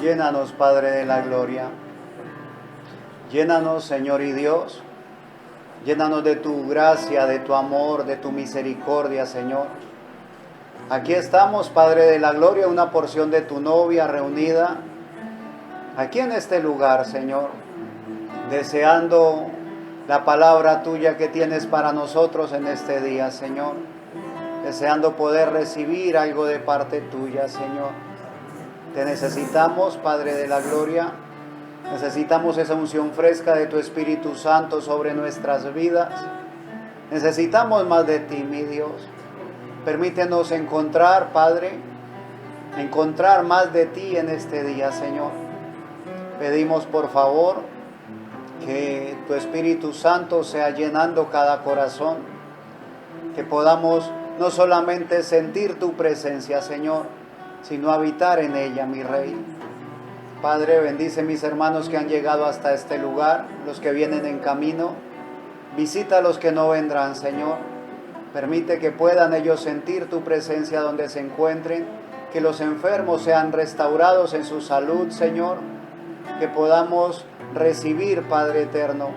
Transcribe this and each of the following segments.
Llénanos, Padre de la gloria. Llénanos, Señor y Dios. Llénanos de tu gracia, de tu amor, de tu misericordia, Señor. Aquí estamos, Padre de la gloria, una porción de tu novia reunida aquí en este lugar, Señor, deseando la palabra tuya que tienes para nosotros en este día, Señor. Deseando poder recibir algo de parte tuya, Señor. Te necesitamos, Padre de la gloria. Necesitamos esa unción fresca de tu Espíritu Santo sobre nuestras vidas. Necesitamos más de ti, mi Dios. Permítenos encontrar, Padre, encontrar más de ti en este día, Señor. Pedimos, por favor, que tu Espíritu Santo sea llenando cada corazón, que podamos no solamente sentir tu presencia, Señor, sino habitar en ella, mi Rey. Padre, bendice mis hermanos que han llegado hasta este lugar, los que vienen en camino. Visita a los que no vendrán, Señor. Permite que puedan ellos sentir tu presencia donde se encuentren, que los enfermos sean restaurados en su salud, Señor. Que podamos recibir, Padre eterno,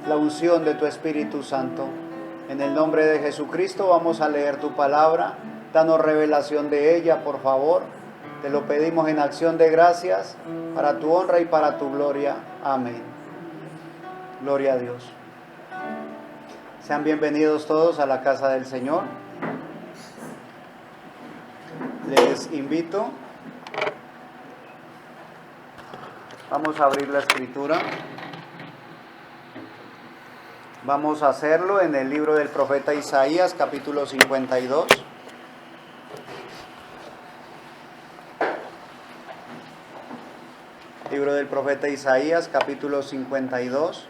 la unción de tu Espíritu Santo. En el nombre de Jesucristo vamos a leer tu palabra. Danos revelación de ella, por favor. Te lo pedimos en acción de gracias, para tu honra y para tu gloria. Amén. Gloria a Dios. Sean bienvenidos todos a la casa del Señor. Les invito. Vamos a abrir la escritura. Vamos a hacerlo en el libro del profeta Isaías, capítulo 52. Libro del profeta Isaías, capítulo 52.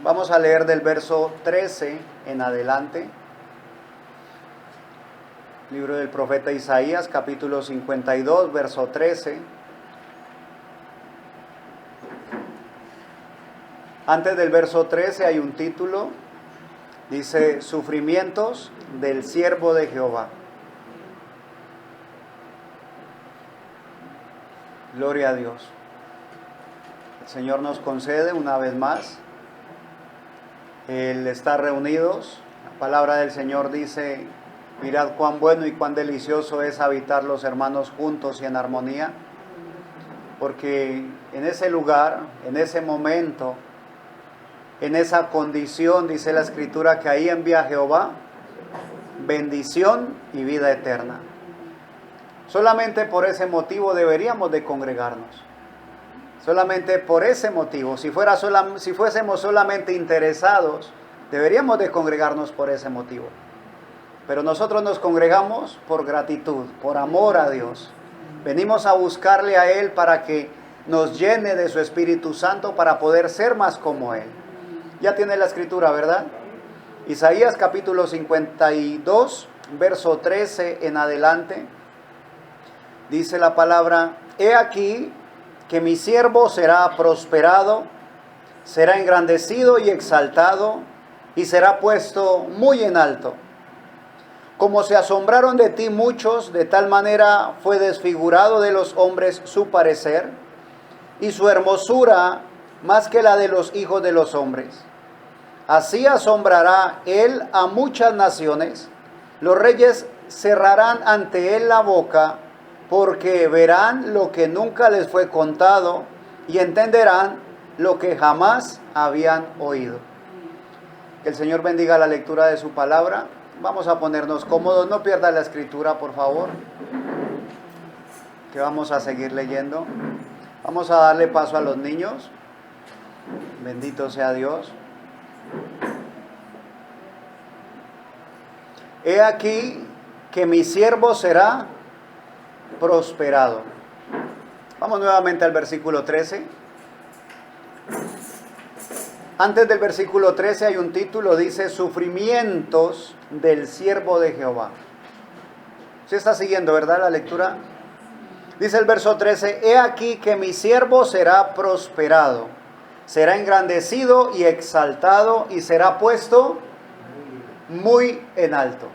Vamos a leer del verso 13 en adelante. Libro del profeta Isaías, capítulo 52, verso 13. Antes del verso 13 hay un título. Dice, sufrimientos del siervo de Jehová. Gloria a Dios. El Señor nos concede una vez más el estar reunidos. La palabra del Señor dice, mirad cuán bueno y cuán delicioso es habitar los hermanos juntos y en armonía. Porque en ese lugar, en ese momento, en esa condición, dice la Escritura, que ahí envía Jehová bendición y vida eterna. Solamente por ese motivo deberíamos de congregarnos. Solamente por ese motivo, si fuésemos solamente interesados, deberíamos de congregarnos por ese motivo. Pero nosotros nos congregamos por gratitud, por amor a Dios. Venimos a buscarle a Él para que nos llene de su Espíritu Santo para poder ser más como Él. Ya tiene la escritura, ¿verdad? Isaías capítulo 52, verso 13 en adelante. Dice la palabra, he aquí que mi siervo será prosperado, será engrandecido y exaltado, y será puesto muy en alto. Como se asombraron de ti muchos, de tal manera fue desfigurado de los hombres su parecer, y su hermosura más que la de los hijos de los hombres. Así asombrará él a muchas naciones, los reyes cerrarán ante él la boca, porque verán lo que nunca les fue contado y entenderán lo que jamás habían oído. Que el Señor bendiga la lectura de su palabra. Vamos a ponernos cómodos, no pierda la escritura, por favor, que vamos a seguir leyendo. Vamos a darle paso a los niños. Bendito sea Dios. He aquí que mi siervo será prosperado. Vamos nuevamente al versículo 13. Antes del versículo 13 hay un título, dice, sufrimientos del siervo de Jehová. ¿Se está siguiendo, verdad, la lectura? Dice el verso 13, he aquí que mi siervo será prosperado, será engrandecido y exaltado y será puesto muy en alto.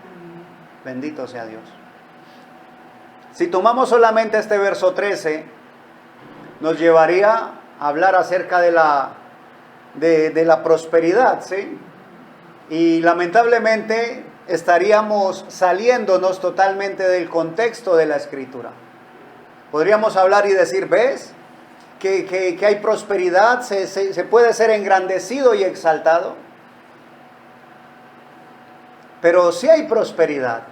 Bendito sea Dios. Si tomamos solamente este verso 13, nos llevaría a hablar acerca de la prosperidad, ¿sí? Y lamentablemente estaríamos saliéndonos totalmente del contexto de la Escritura. Podríamos hablar y decir, ¿ves? Que hay prosperidad, se puede ser engrandecido y exaltado. Pero sí hay prosperidad,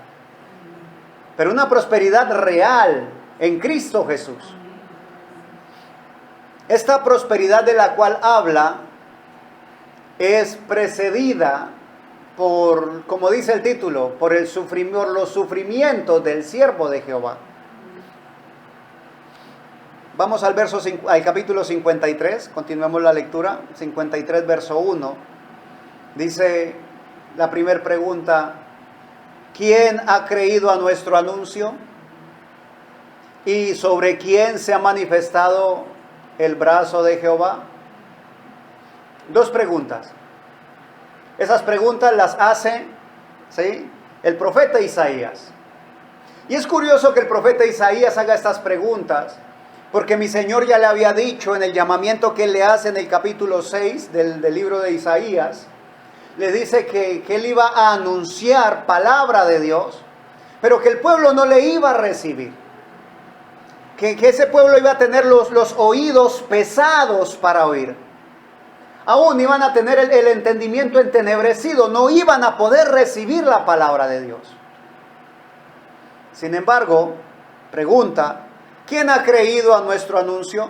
pero una prosperidad real en Cristo Jesús. Esta prosperidad de la cual habla es precedida por, como dice el título, por los sufrimientos del siervo de Jehová. Vamos al capítulo 53, continuemos la lectura, 53 verso 1. Dice la primera pregunta: ¿quién ha creído a nuestro anuncio? ¿Y sobre quién se ha manifestado el brazo de Jehová? Dos preguntas. Esas preguntas las hace, ¿sí?, el profeta Isaías. Y es curioso que el profeta Isaías haga estas preguntas, porque mi Señor ya le había dicho en el llamamiento que él le hace en el capítulo 6 del libro de Isaías. Le dice que él iba a anunciar palabra de Dios, pero que el pueblo no le iba a recibir. Que ese pueblo iba a tener los oídos pesados para oír. Aún iban a tener el entendimiento entenebrecido, no iban a poder recibir la palabra de Dios. Sin embargo, pregunta: ¿quién ha creído a nuestro anuncio?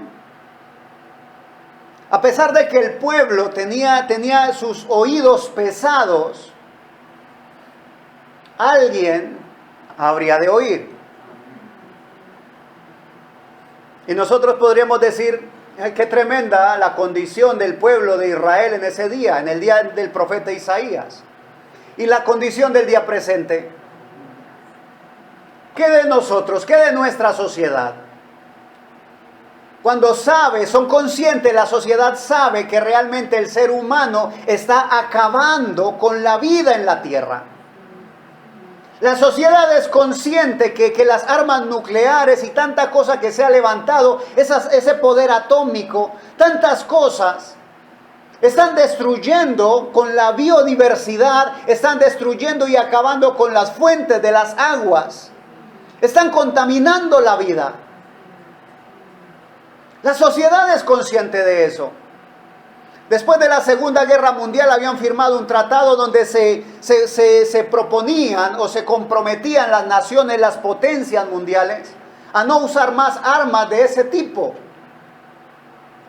A pesar de que el pueblo tenía sus oídos pesados, alguien habría de oír. Y nosotros podríamos decir, qué tremenda la condición del pueblo de Israel en ese día, en el día del profeta Isaías. Y la condición del día presente. ¿Qué de nosotros? ¿Qué de nuestra sociedad? Cuando son conscientes, la sociedad sabe que realmente el ser humano está acabando con la vida en la tierra. La sociedad es consciente que las armas nucleares y tanta cosa que se ha levantado, ese poder atómico, tantas cosas, están destruyendo con la biodiversidad, están destruyendo y acabando con las fuentes de las aguas, están contaminando la vida. La sociedad es consciente de eso. Después de la Segunda Guerra Mundial habían firmado un tratado donde se proponían o se comprometían las naciones, las potencias mundiales, a no usar más armas de ese tipo.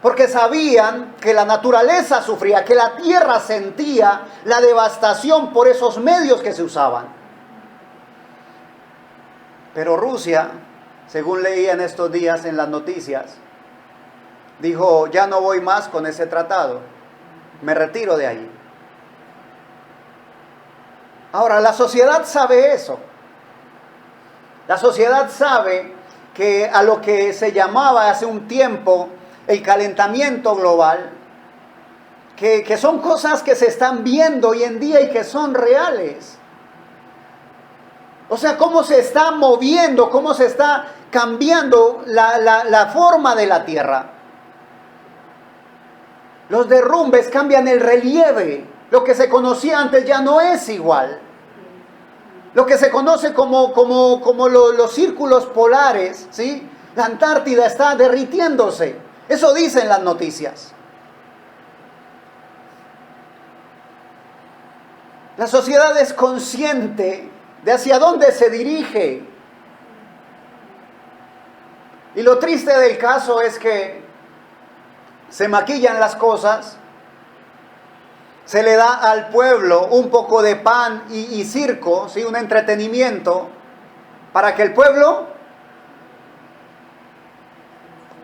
Porque sabían que la naturaleza sufría, que la tierra sentía la devastación por esos medios que se usaban. Pero Rusia, según leía en estos días en las noticias, dijo: ya no voy más con ese tratado, me retiro de ahí. Ahora, la sociedad sabe eso. La sociedad sabe que a lo que se llamaba hace un tiempo el calentamiento global, que son cosas que se están viendo hoy en día y que son reales. O sea, cómo se está moviendo, cómo se está cambiando la forma de la tierra. Los derrumbes cambian el relieve. Lo que se conocía antes ya no es igual. Lo que se conoce como los círculos polares, ¿sí? La Antártida está derritiéndose. Eso dicen las noticias. La sociedad es consciente de hacia dónde se dirige. Y lo triste del caso es que se maquillan las cosas, se le da al pueblo un poco de pan y circo, ¿sí?, un entretenimiento, para que el pueblo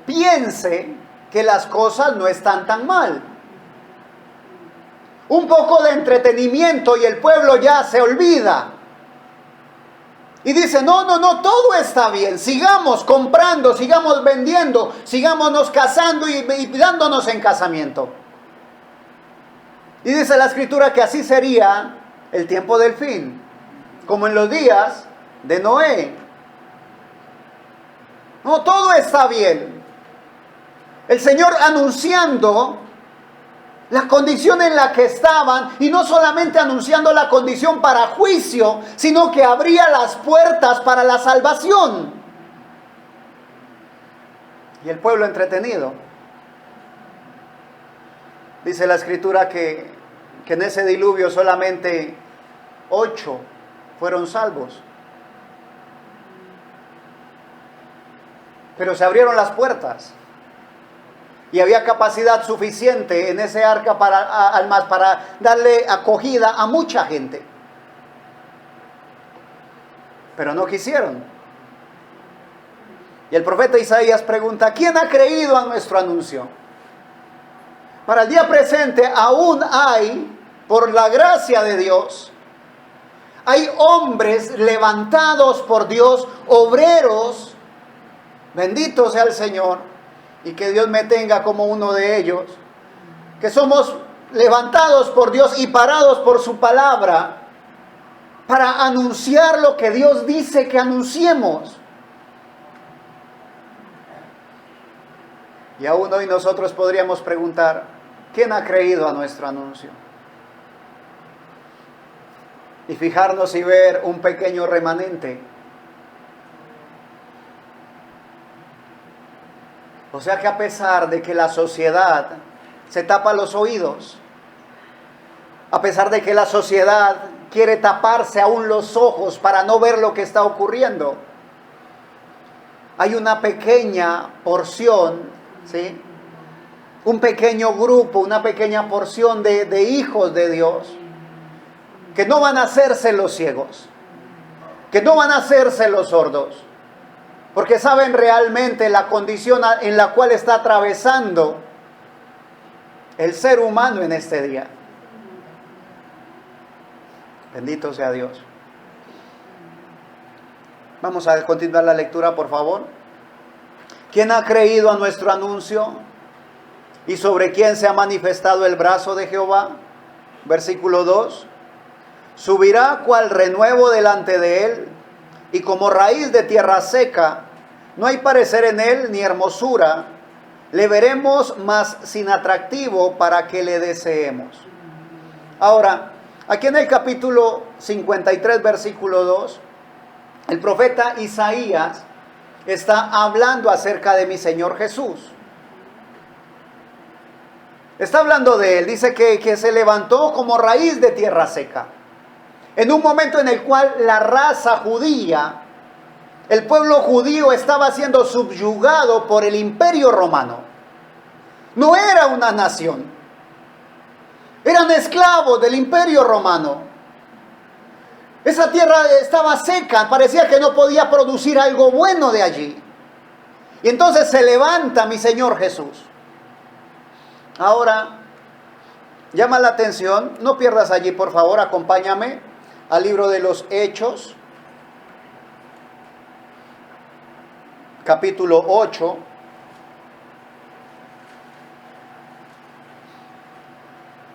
piense que las cosas no están tan mal. Un poco de entretenimiento y el pueblo ya se olvida. Y dice: no, todo está bien, sigamos comprando, sigamos vendiendo, sigámonos casando y dándonos en casamiento. Y dice la Escritura que así sería el tiempo del fin, como en los días de Noé. No, todo está bien. El Señor anunciando la condición en la que estaban, y no solamente anunciando la condición para juicio, sino que abría las puertas para la salvación. Y el pueblo entretenido. Dice la Escritura que en ese diluvio solamente 8 fueron salvos. Pero se abrieron las puertas. Y había capacidad suficiente en ese arca para darle acogida a mucha gente. Pero no quisieron. Y el profeta Isaías pregunta, ¿quién ha creído a nuestro anuncio? Para el día presente aún hay, por la gracia de Dios, hay hombres levantados por Dios, obreros, bendito sea el Señor, y que Dios me tenga como uno de ellos, que somos levantados por Dios y parados por su palabra para anunciar lo que Dios dice que anunciemos. Y aún hoy nosotros podríamos preguntar, ¿quién ha creído a nuestro anuncio? Y fijarnos y ver un pequeño remanente. O sea que a pesar de que la sociedad se tapa los oídos, a pesar de que la sociedad quiere taparse aún los ojos para no ver lo que está ocurriendo, hay una pequeña porción, ¿sí? Un pequeño grupo, una pequeña porción de hijos de Dios, que no van a hacerse los ciegos, que no van a hacerse los sordos, porque saben realmente la condición en la cual está atravesando el ser humano en este día. Bendito sea Dios. Vamos a continuar la lectura, por favor. ¿Quién ha creído a nuestro anuncio? ¿Y sobre quién se ha manifestado el brazo de Jehová? Versículo 2. Subirá cual renuevo delante de él, y como raíz de tierra seca, no hay parecer en él ni hermosura, le veremos más sin atractivo para que le deseemos. Ahora, aquí en el capítulo 53, versículo 2, el profeta Isaías está hablando acerca de mi Señor Jesús. Está hablando de él, dice que se levantó como raíz de tierra seca. En un momento en el cual la raza judía, el pueblo judío estaba siendo subyugado por el imperio romano. No era una nación. Eran esclavos del imperio romano. Esa tierra estaba seca, parecía que no podía producir algo bueno de allí. Y entonces se levanta mi Señor Jesús. Ahora, llama la atención, no pierdas allí, por favor, acompáñame al libro de los Hechos, capítulo 8.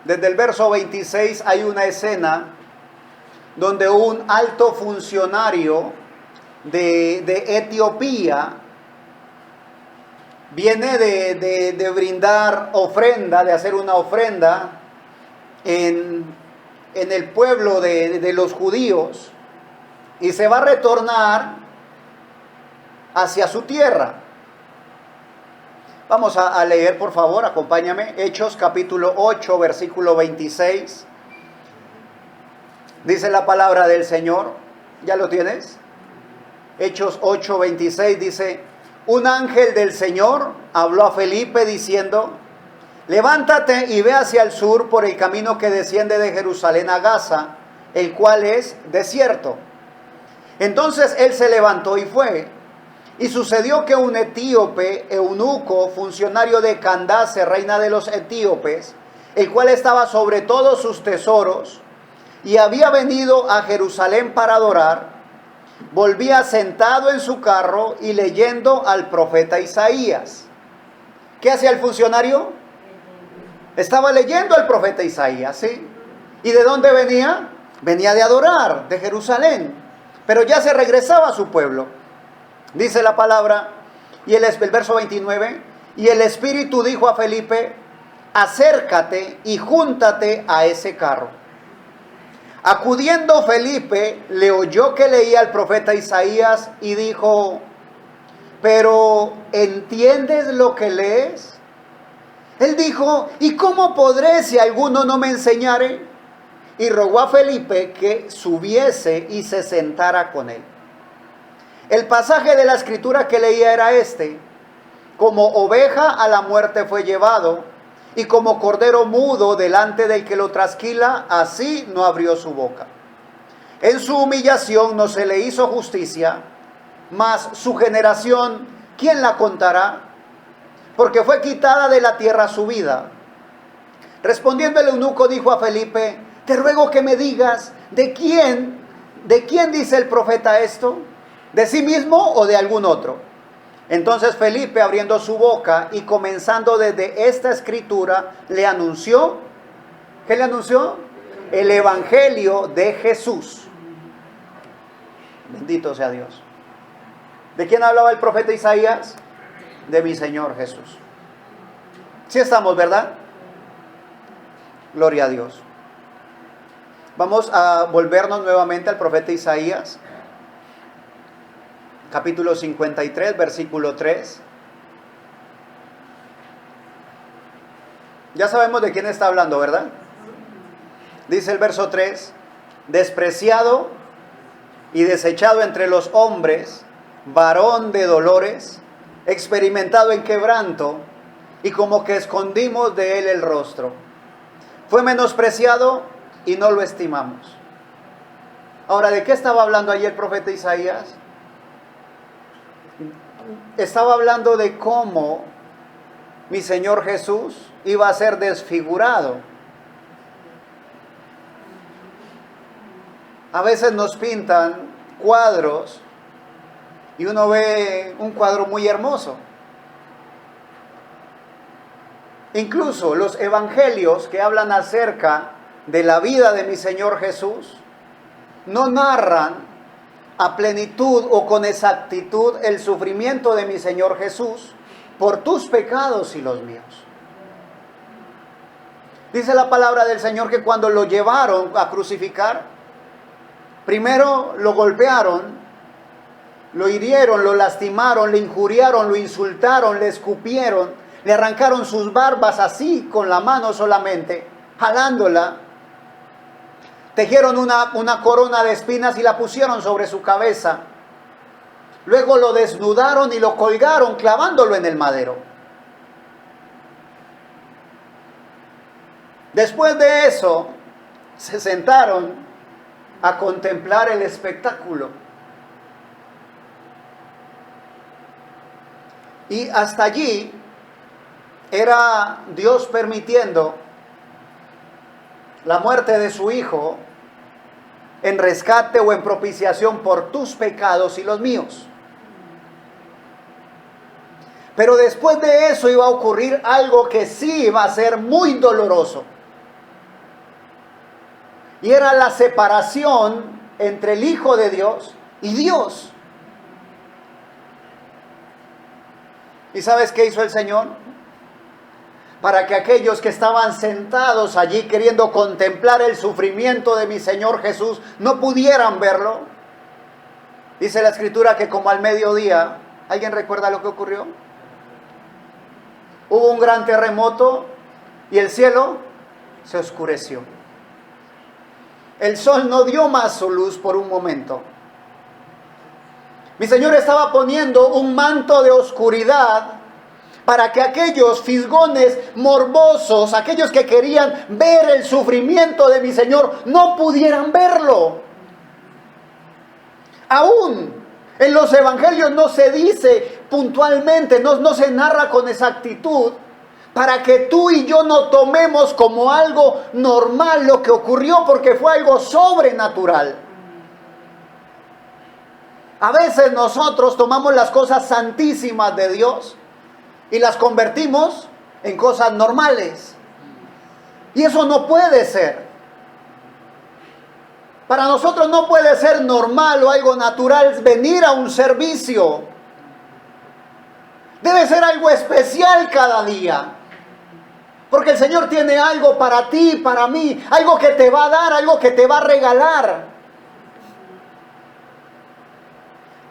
Desde el verso 26 hay una escena donde un alto funcionario de Etiopía viene de brindar ofrenda, de hacer una ofrenda en el pueblo de los judíos, y se va a retornar hacia su tierra. Vamos a leer, por favor, acompáñame, Hechos capítulo 8, versículo 26. Dice la palabra del Señor, ¿ya lo tienes? Hechos 8, 26 dice: un ángel del Señor habló a Felipe diciendo: levántate y ve hacia el sur por el camino que desciende de Jerusalén a Gaza, el cual es desierto. Entonces él se levantó y fue. Y sucedió que un etíope, eunuco, funcionario de Candace, reina de los etíopes, el cual estaba sobre todos sus tesoros, y había venido a Jerusalén para adorar, volvía sentado en su carro y leyendo al profeta Isaías. ¿Qué hacía el funcionario? Estaba leyendo al profeta Isaías, ¿sí? ¿Y de dónde venía? Venía de adorar, de Jerusalén, pero ya se regresaba a su pueblo. Dice la palabra Y el verso 29, y el Espíritu dijo a Felipe, acércate y júntate a ese carro. Acudiendo Felipe, le oyó que leía el profeta Isaías y dijo, pero ¿entiendes lo que lees? Él dijo, ¿y cómo podré si alguno no me enseñare? Y rogó a Felipe que subiese y se sentara con él. El pasaje de la escritura que leía era este: como oveja a la muerte fue llevado, y como cordero mudo delante del que lo trasquila, así no abrió su boca. En su humillación no se le hizo justicia, mas su generación, ¿quién la contará? Porque fue quitada de la tierra su vida. Respondiendo el eunuco dijo a Felipe, te ruego que me digas, ¿de quién dice el profeta esto? ¿De sí mismo o de algún otro? Entonces Felipe, abriendo su boca y comenzando desde esta escritura, le anunció, ¿qué le anunció? El evangelio de Jesús. Bendito sea Dios. ¿De quién hablaba el profeta Isaías? De mi Señor Jesús. Sí estamos, ¿verdad? Gloria a Dios. Vamos a volvernos nuevamente al profeta Isaías, capítulo 53, versículo 3. Ya sabemos de quién está hablando, ¿verdad? Dice el verso 3, despreciado y desechado entre los hombres, varón de dolores, experimentado en quebranto, y como que escondimos de él el rostro. Fue menospreciado y no lo estimamos. Ahora, ¿de qué estaba hablando allí el profeta Isaías? Estaba hablando de cómo mi Señor Jesús iba a ser desfigurado. A veces nos pintan cuadros y uno ve un cuadro muy hermoso. Incluso los evangelios que hablan acerca de la vida de mi Señor Jesús no narran a plenitud o con exactitud el sufrimiento de mi Señor Jesús por tus pecados y los míos. Dice la palabra del Señor que cuando lo llevaron a crucificar, primero lo golpearon, lo hirieron, lo lastimaron, le injuriaron, lo insultaron, le escupieron, le arrancaron sus barbas así con la mano solamente, jalándola. Tejieron una corona de espinas y la pusieron sobre su cabeza. Luego lo desnudaron y lo colgaron clavándolo en el madero. Después de eso, se sentaron a contemplar el espectáculo. Y hasta allí era Dios permitiendo la muerte de su Hijo en rescate o en propiciación por tus pecados y los míos. Pero después de eso iba a ocurrir algo que sí iba a ser muy doloroso. Y era la separación entre el Hijo de Dios y Dios. ¿Y sabes qué hizo el Señor? Para que aquellos que estaban sentados allí queriendo contemplar el sufrimiento de mi Señor Jesús no pudieran verlo. Dice la Escritura que como al mediodía, ¿alguien recuerda lo que ocurrió? Hubo un gran terremoto y el cielo se oscureció. El sol no dio más su luz por un momento. Mi Señor estaba poniendo un manto de oscuridad para que aquellos fisgones morbosos, aquellos que querían ver el sufrimiento de mi Señor, no pudieran verlo. Aún en los evangelios no se dice puntualmente, no se narra con exactitud, para que tú y yo no tomemos como algo normal lo que ocurrió, porque fue algo sobrenatural. A veces nosotros tomamos las cosas santísimas de Dios y las convertimos en cosas normales. Y eso no puede ser. Para nosotros no puede ser normal o algo natural venir a un servicio Debe ser algo especial cada día. Porque el Señor tiene algo para ti, para mí, algo que te va a dar, algo que te va a regalar.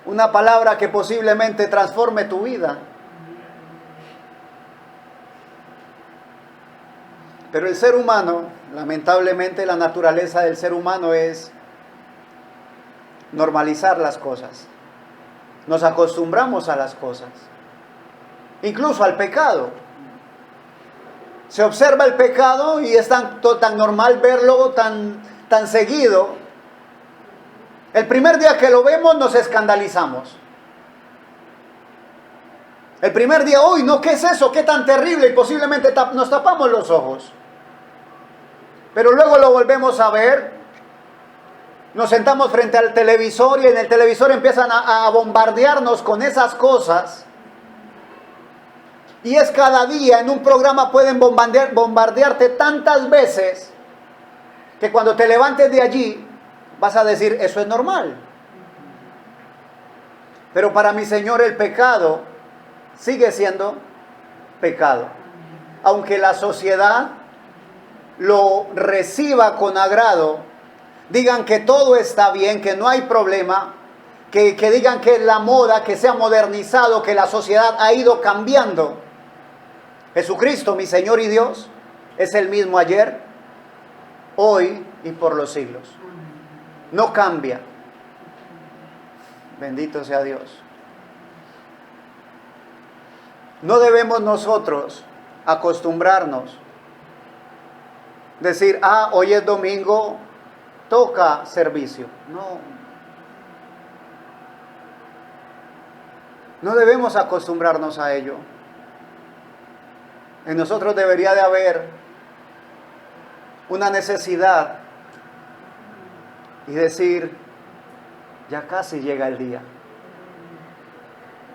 Una palabra que posiblemente transforme tu vida. Pero el ser humano, lamentablemente la naturaleza del ser humano es normalizar las cosas. Nos acostumbramos a las cosas. Incluso al pecado. Se observa el pecado y es tan normal verlo tan seguido. El primer día que lo vemos nos escandalizamos. El primer día, uy, no, ¿qué es eso? ¿Qué tan terrible? Y posiblemente nos tapamos los ojos. Pero luego lo volvemos a ver. Nos sentamos frente al televisor y en el televisor empiezan a bombardearnos con esas cosas. Y es cada día, en un programa pueden bombardearte tantas veces que cuando te levantes de allí vas a decir, eso es normal. Pero para mi Señor el pecado sigue siendo pecado. Aunque la sociedad lo reciba con agrado, digan que todo está bien, que no hay problema, que digan que es la moda, que se ha modernizado, que la sociedad ha ido cambiando. Jesucristo, mi Señor y Dios, es el mismo ayer, hoy y por los siglos. No cambia. Bendito sea Dios. No debemos nosotros acostumbrarnos. Decir, hoy es domingo, toca servicio. No debemos acostumbrarnos a ello. En nosotros debería de haber una necesidad y decir, ya casi llega el día.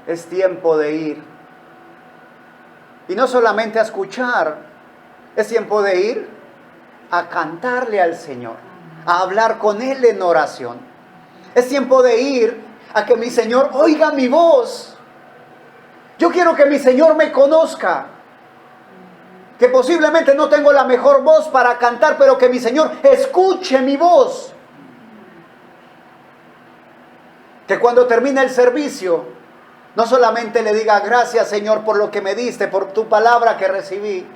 Es tiempo de ir. Y no solamente a escuchar, es tiempo de ir a cantarle al Señor, a hablar con Él en oración. Es tiempo de ir a que mi Señor oiga mi voz. Yo quiero que mi Señor me conozca. Que posiblemente no tengo la mejor voz para cantar, pero que mi Señor escuche mi voz. Que cuando termine el servicio, no solamente le diga gracias Señor por lo que me diste, por tu palabra que recibí,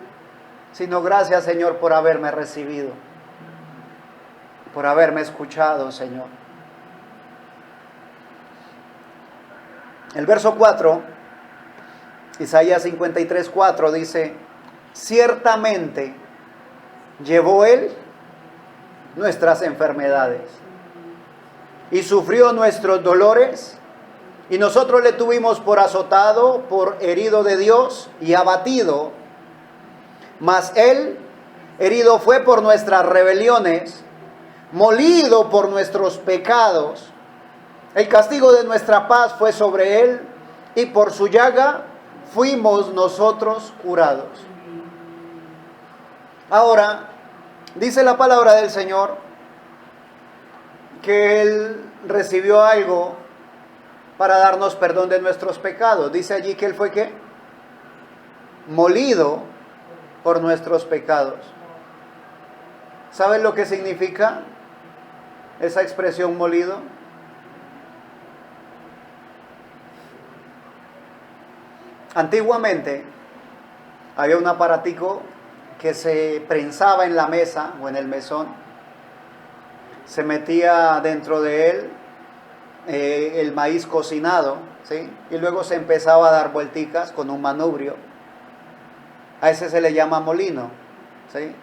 sino gracias Señor por haberme recibido, por haberme escuchado, Señor. El verso 4, Isaías 53:4 dice, ciertamente llevó Él nuestras enfermedades y sufrió nuestros dolores, y nosotros le tuvimos por azotado, por herido de Dios y abatido. Mas Él herido fue por nuestras rebeliones, molido por nuestros pecados. El castigo de nuestra paz fue sobre Él, y por su llaga fuimos nosotros curados. Ahora, dice la palabra del Señor que Él recibió algo para darnos perdón de nuestros pecados. Dice allí que Él fue ¿qué? Molido por nuestros pecados. ¿Saben lo que significa esa expresión molido? Antiguamente había un aparatico que se prensaba en la mesa o en el mesón, se metía dentro de él el maíz cocinado, ¿sí? Y luego se empezaba a dar vuelticas con un manubrio. A ese se le llama molino, ¿sí?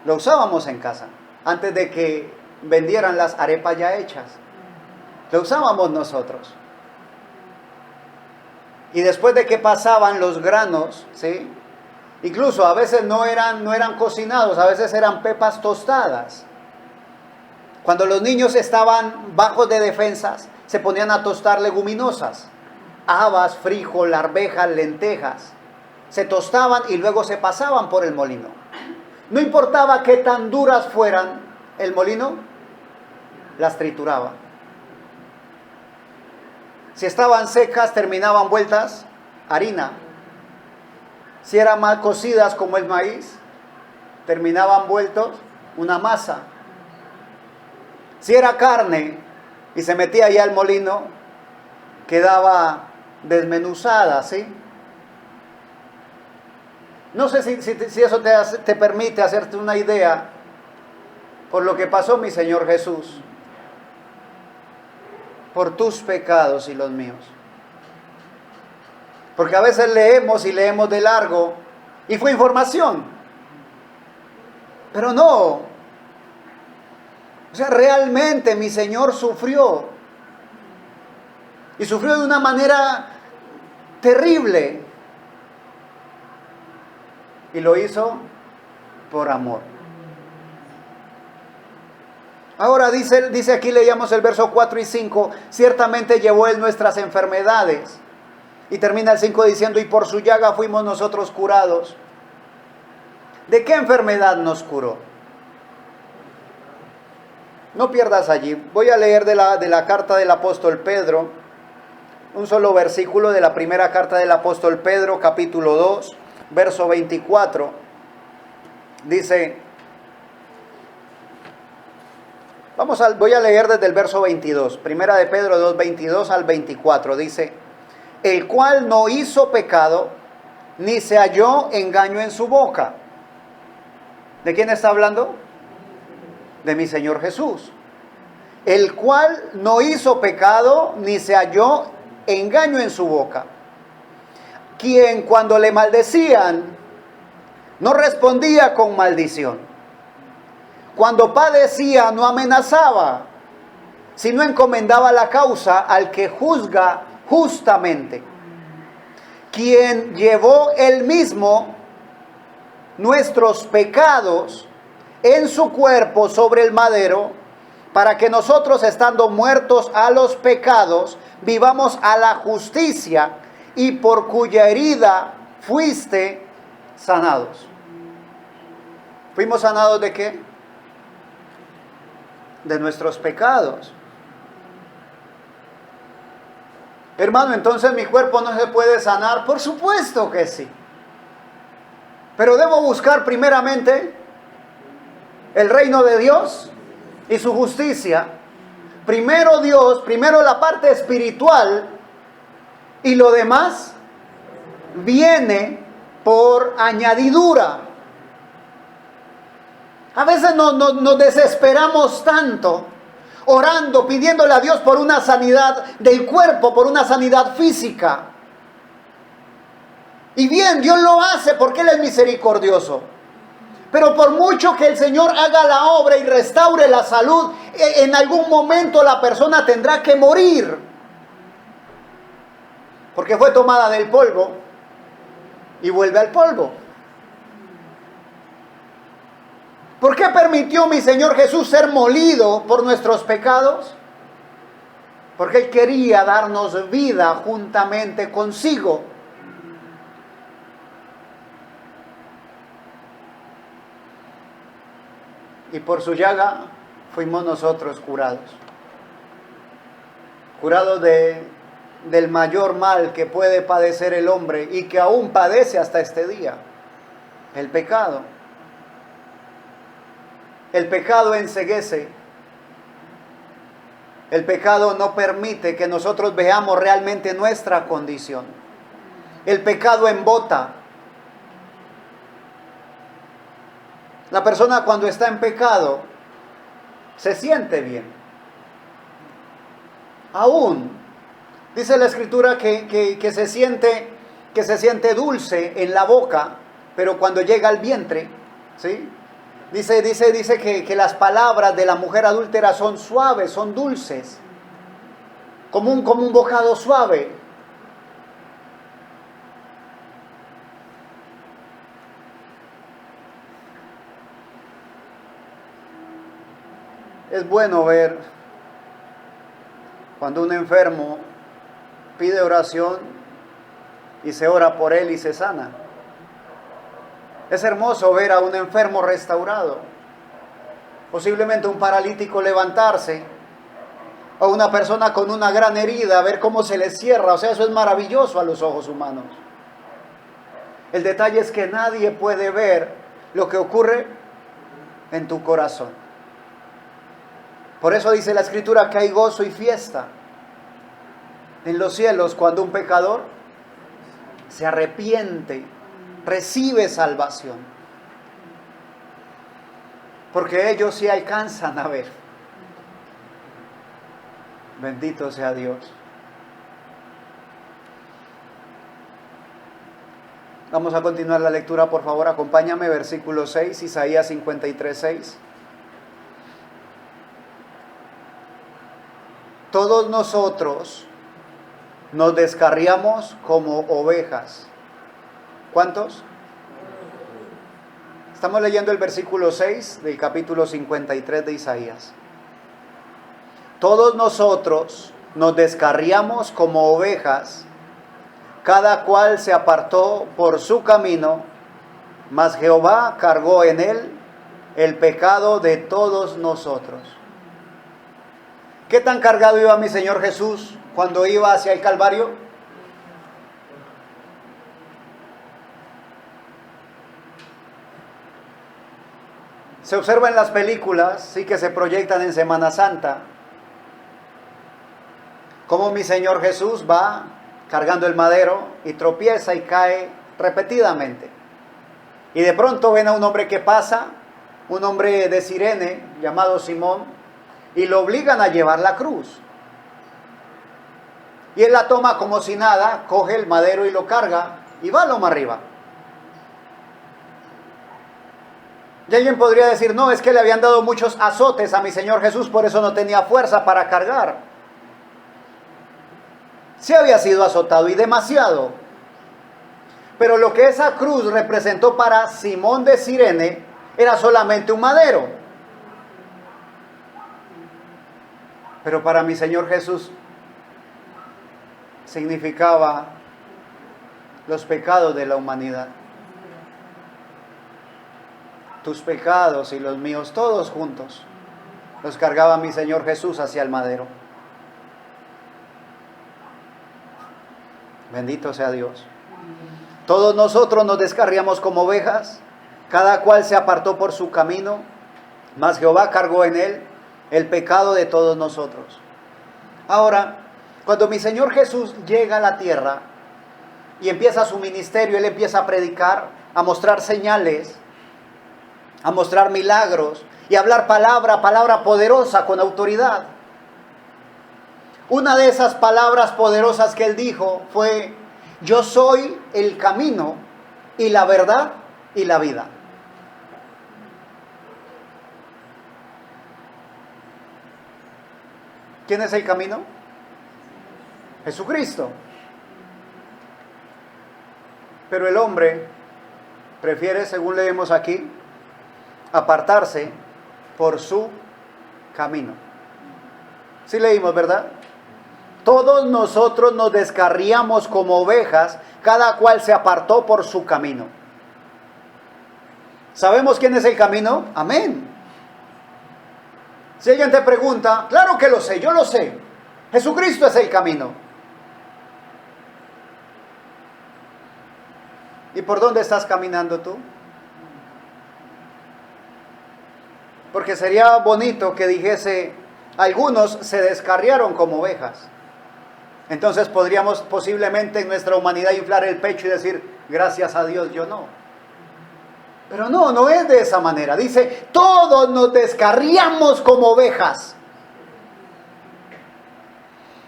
Lo usábamos en casa, antes de que vendieran las arepas ya hechas. Lo usábamos nosotros. Y después de que pasaban los granos, ¿sí? Incluso a veces no eran cocinados, a veces eran pepas tostadas. Cuando los niños estaban bajos de defensas, se ponían a tostar leguminosas, habas, frijol, arvejas, lentejas. Se tostaban y luego se pasaban por el molino. No importaba qué tan duras fueran, el molino las trituraba. Si estaban secas, terminaban vueltas harina. Si eran mal cocidas como el maíz, terminaban vueltos una masa. Si era carne y se metía allá al molino, quedaba desmenuzada, ¿sí? No sé si eso te permite hacerte una idea por lo que pasó mi Señor Jesús, por tus pecados y los míos. Porque a veces leemos y leemos de largo y fue información, pero no. O sea, realmente mi Señor sufrió y sufrió de una manera terrible y lo hizo por amor. Ahora dice aquí, leíamos el verso 4 y 5, ciertamente llevó Él nuestras enfermedades. Y termina el 5 diciendo, y por su llaga fuimos nosotros curados. ¿De qué enfermedad nos curó? No pierdas allí. Voy a leer de la carta del apóstol Pedro, un solo versículo de la primera carta del apóstol Pedro, capítulo 2, verso 24. Dice, voy a leer desde el verso 22, primera de Pedro 2, 22 al 24, dice, el cual no hizo pecado, ni se halló engaño en su boca. ¿De quién está hablando? De mi Señor Jesús. El cual no hizo pecado, ni se halló engaño en su boca. Quien cuando le maldecían, no respondía con maldición. Cuando padecía, no amenazaba, sino encomendaba la causa al que juzga justamente, quien llevó él mismo nuestros pecados en su cuerpo sobre el madero, para que nosotros, estando muertos a los pecados, vivamos a la justicia, y por cuya herida fuiste sanados. ¿Fuimos sanados de qué? De nuestros pecados. Hermano, entonces mi cuerpo no se puede sanar. Por supuesto que sí. Pero debo buscar primeramente el reino de Dios y su justicia. Primero Dios, primero la parte espiritual, y lo demás viene por añadidura. A veces nos desesperamos tanto orando, pidiéndole a Dios por una sanidad del cuerpo, por una sanidad física. Y bien, Dios lo hace porque Él es misericordioso. Pero por mucho que el Señor haga la obra y restaure la salud, en algún momento la persona tendrá que morir. Porque fue tomada del polvo y vuelve al polvo. ¿Por qué permitió mi Señor Jesús ser molido por nuestros pecados? Porque Él quería darnos vida juntamente consigo. Y por su llaga fuimos nosotros curados. Curados del mayor mal que puede padecer el hombre y que aún padece hasta este día: el pecado. El pecado enceguece. El pecado no permite que nosotros veamos realmente nuestra condición. El pecado embota. La persona cuando está en pecado se siente bien. Aún dice la Escritura que se siente dulce en la boca, pero cuando llega al vientre, ¿sí? Dice que las palabras de la mujer adúltera son suaves, son dulces, como un bocado suave. Es bueno ver cuando un enfermo pide oración y se ora por él y se sana. Es hermoso ver a un enfermo restaurado, posiblemente un paralítico levantarse O una persona con una gran herida, a ver cómo se le cierra. O sea, eso es maravilloso a los ojos humanos. El detalle es que nadie puede ver lo que ocurre en tu corazón. Por eso dice la Escritura que hay gozo y fiesta en los cielos cuando un pecador se arrepiente, recibe salvación. Porque ellos sí alcanzan a ver. Bendito sea Dios. Vamos a continuar la lectura, por favor, acompáñame, versículo 6, Isaías 53, 6. Todos nosotros nos descarriamos como ovejas. ¿Cuántos? Estamos leyendo el versículo 6 del capítulo 53 de Isaías. Todos nosotros nos descarriamos como ovejas, cada cual se apartó por su camino, mas Jehová cargó en él el pecado de todos nosotros. ¿Qué tan cargado iba mi Señor Jesús cuando iba hacia el Calvario? Se observa en las películas, sí, que se proyectan en Semana Santa, cómo mi Señor Jesús va cargando el madero y tropieza y cae repetidamente. Y de pronto ven a un hombre que pasa, un hombre de Cirene llamado Simón, y lo obligan a llevar la cruz. Y él la toma como si nada, coge el madero y lo carga y va loma arriba. Y alguien podría decir, no, es que le habían dado muchos azotes a mi Señor Jesús, por eso no tenía fuerza para cargar. Sí había sido azotado y demasiado. Pero lo que esa cruz representó para Simón de Cirene era solamente un madero. Pero para mi Señor Jesús significaba los pecados de la humanidad. Tus pecados y los míos, todos juntos, los cargaba mi Señor Jesús hacia el madero. Bendito sea Dios. Todos nosotros nos descarriamos como ovejas, cada cual se apartó por su camino, mas Jehová cargó en él el pecado de todos nosotros. Ahora, cuando mi Señor Jesús llega a la tierra y empieza su ministerio, Él empieza a predicar, a mostrar señales, a mostrar milagros y a hablar palabra poderosa con autoridad. Una de esas palabras poderosas que Él dijo fue: yo soy el camino y la verdad y la vida. ¿Quién es el camino? Jesucristo. Pero el hombre prefiere, según leemos aquí, apartarse por su camino. Sí leímos, ¿verdad? Todos nosotros nos descarriamos como ovejas, cada cual se apartó por su camino. ¿Sabemos quién es el camino? Amén. Si alguien te pregunta, claro que lo sé, yo lo sé. Jesucristo es el camino. ¿Y por dónde estás caminando tú? Porque sería bonito que dijese, algunos se descarriaron como ovejas. Entonces podríamos posiblemente en nuestra humanidad inflar el pecho y decir, gracias a Dios, yo no. Pero no, no es de esa manera. Dice, todos nos descarriamos como ovejas.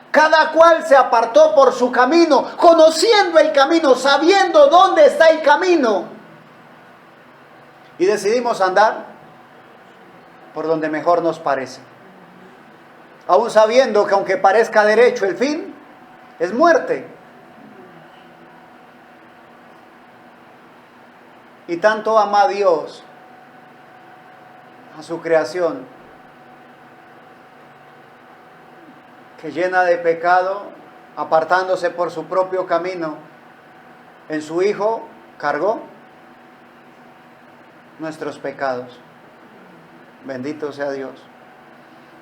Cada cual se apartó por su camino, conociendo el camino, sabiendo dónde está el camino. Y decidimos andar por donde mejor nos parece. Aún sabiendo que aunque parezca derecho, el fin es muerte. Y tanto ama a Dios, a su creación, que llena de pecado, apartándose por su propio camino, en su Hijo cargó nuestros pecados. Bendito sea Dios.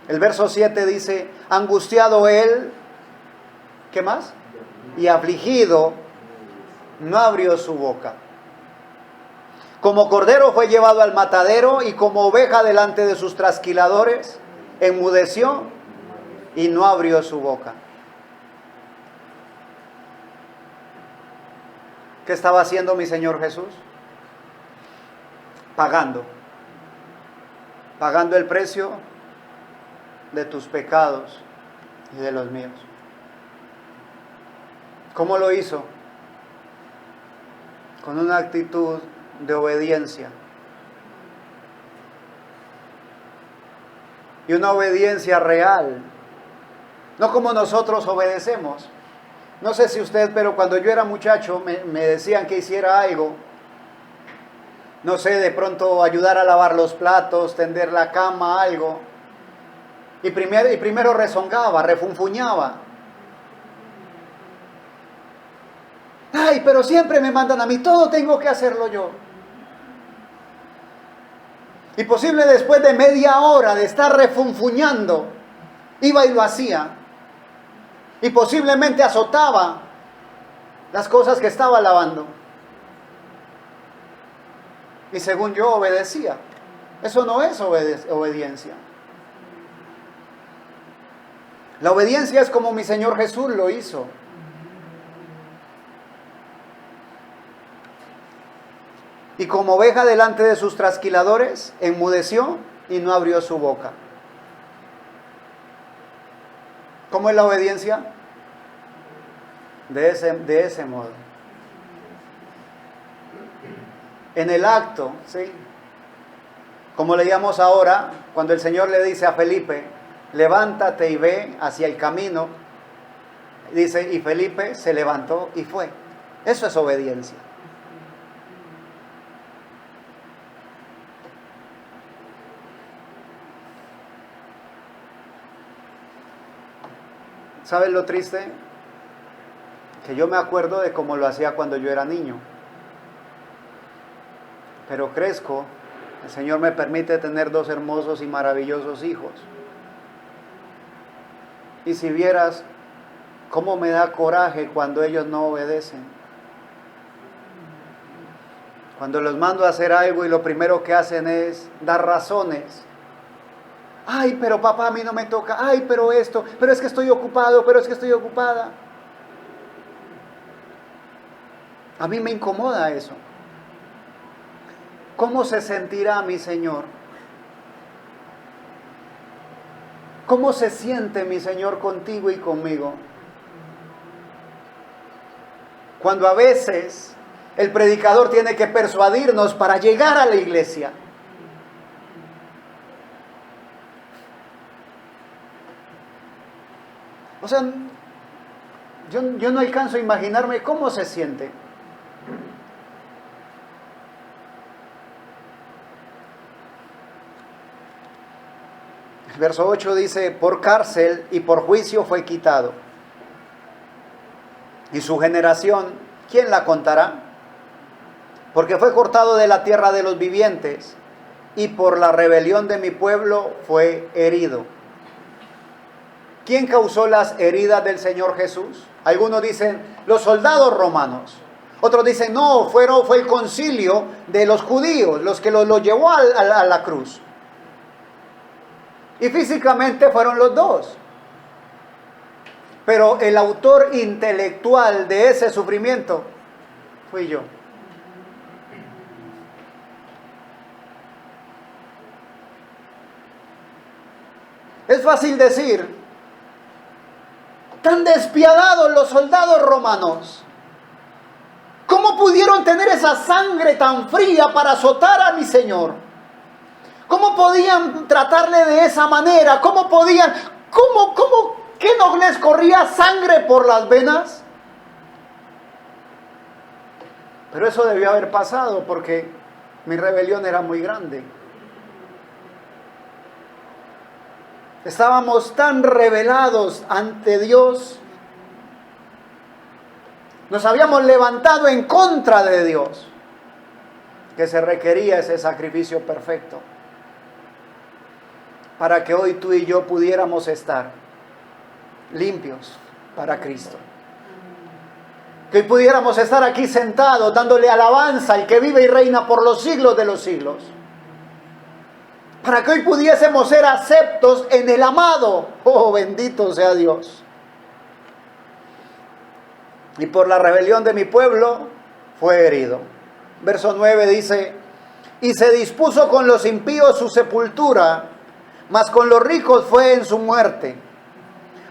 El verso 7 dice, angustiado él, ¿qué más? Y afligido, no abrió su boca. Como cordero fue llevado al matadero y como oveja delante de sus trasquiladores, enmudeció y no abrió su boca. ¿Qué estaba haciendo mi Señor Jesús? Pagando el precio de tus pecados y de los míos. ¿Cómo lo hizo? Con una actitud de obediencia. Y una obediencia real. No como nosotros obedecemos. No sé si usted, pero cuando yo era muchacho me decían que hiciera algo. No sé, de pronto ayudar a lavar los platos, tender la cama, algo. Y primero rezongaba, refunfuñaba. Ay, pero siempre me mandan a mí, todo tengo que hacerlo yo. Y posible después de media hora de estar refunfuñando, iba y lo hacía. Y posiblemente azotaba las cosas que estaba lavando. Y según yo obedecía. Eso no es obediencia. La obediencia es como mi Señor Jesús lo hizo. Y como oveja delante de sus trasquiladores, enmudeció y no abrió su boca. ¿Cómo es la obediencia? De ese modo. En el acto, ¿sí? Como leíamos ahora, cuando el Señor le dice a Felipe, levántate y ve hacia el camino, dice, y Felipe se levantó y fue. Eso es obediencia. ¿Sabes lo triste? Que yo me acuerdo de cómo lo hacía cuando yo era niño. Pero crezco, el Señor me permite tener 2 hermosos y maravillosos hijos. Y si vieras cómo me da coraje cuando ellos no obedecen. Cuando los mando a hacer algo y lo primero que hacen es dar razones. Ay, pero papá, a mí no me toca. Ay, pero esto, pero es que estoy ocupado, pero es que estoy ocupada. A mí me incomoda eso. ¿Cómo se sentirá mi Señor? ¿Cómo se siente mi Señor contigo y conmigo? Cuando a veces el predicador tiene que persuadirnos para llegar a la iglesia. O sea, yo no alcanzo a imaginarme cómo se siente. El verso 8 dice, por cárcel y por juicio fue quitado. Y su generación, ¿quién la contará? Porque fue cortado de la tierra de los vivientes y por la rebelión de mi pueblo fue herido. ¿Quién causó las heridas del Señor Jesús? Algunos dicen, los soldados romanos. Otros dicen, no, fue el concilio de los judíos, los que lo llevó a la cruz. Y físicamente fueron los dos. Pero el autor intelectual de ese sufrimiento fui yo. Es fácil decir, tan despiadados los soldados romanos. ¿Cómo pudieron tener esa sangre tan fría para azotar a mi Señor? ¿Cómo podían tratarle de esa manera? ¿Cómo podían? ¿Qué no les corría sangre por las venas? Pero eso debió haber pasado porque mi rebelión era muy grande. Estábamos tan rebelados ante Dios. Nos habíamos levantado en contra de Dios, que se requería ese sacrificio perfecto. para que hoy tú y yo pudiéramos estar limpios para Cristo. Que hoy pudiéramos estar aquí sentados dándole alabanza al que vive y reina por los siglos de los siglos. Para que hoy pudiésemos ser aceptos en el amado. Oh, bendito sea Dios. Y por la rebelión de mi pueblo fue herido. Verso 9 dice: y se dispuso con los impíos su sepultura, mas con los ricos fue en su muerte,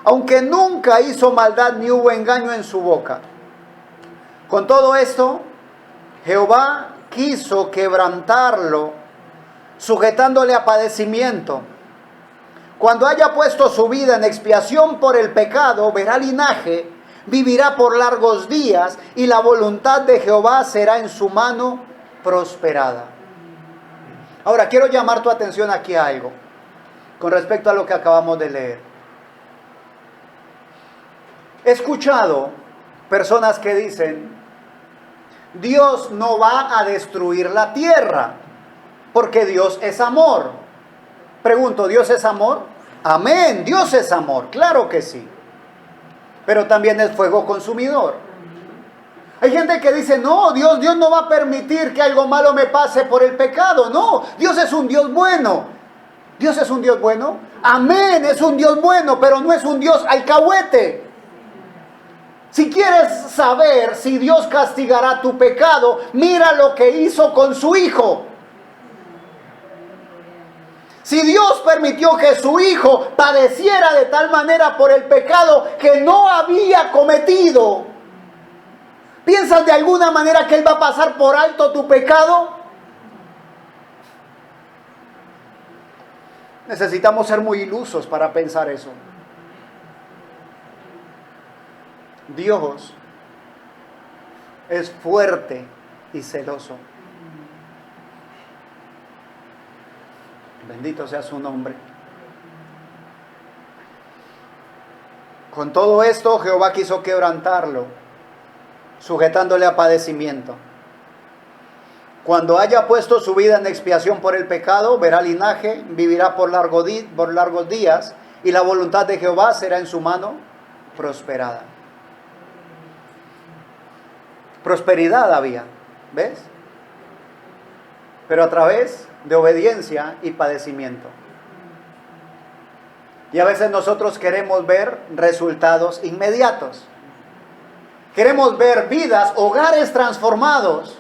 aunque nunca hizo maldad ni hubo engaño en su boca. Con todo esto, Jehová quiso quebrantarlo, sujetándole a padecimiento. Cuando haya puesto su vida en expiación por el pecado, verá linaje, vivirá por largos días, y la voluntad de Jehová será en su mano prosperada. Ahora, quiero llamar tu atención aquí a algo, con respecto a lo que acabamos de leer. He escuchado personas que dicen: Dios no va a destruir la tierra, porque Dios es amor. Pregunto, ¿Dios es amor? Amén, Dios es amor, claro que sí. Pero también es fuego consumidor. Hay gente que dice: no, Dios no va a permitir que algo malo me pase por el pecado. No, Dios es un Dios bueno. ¿Dios es un Dios bueno? Amén, es un Dios bueno, pero no es un Dios alcahuete. Si quieres saber si Dios castigará tu pecado, mira lo que hizo con su Hijo. Si Dios permitió que su Hijo padeciera de tal manera por el pecado que no había cometido, ¿piensas de alguna manera que Él va a pasar por alto tu pecado? Necesitamos ser muy ilusos para pensar eso. Dios es fuerte y celoso. Bendito sea su nombre. Con todo esto, Jehová quiso quebrantarlo, sujetándole a padecimiento. Cuando haya puesto su vida en expiación por el pecado, verá linaje, vivirá por largos días, y la voluntad de Jehová será en su mano prosperada. Prosperidad había, ¿ves? Pero a través de obediencia y padecimiento. Y a veces nosotros queremos ver resultados inmediatos. Queremos ver vidas, hogares transformados.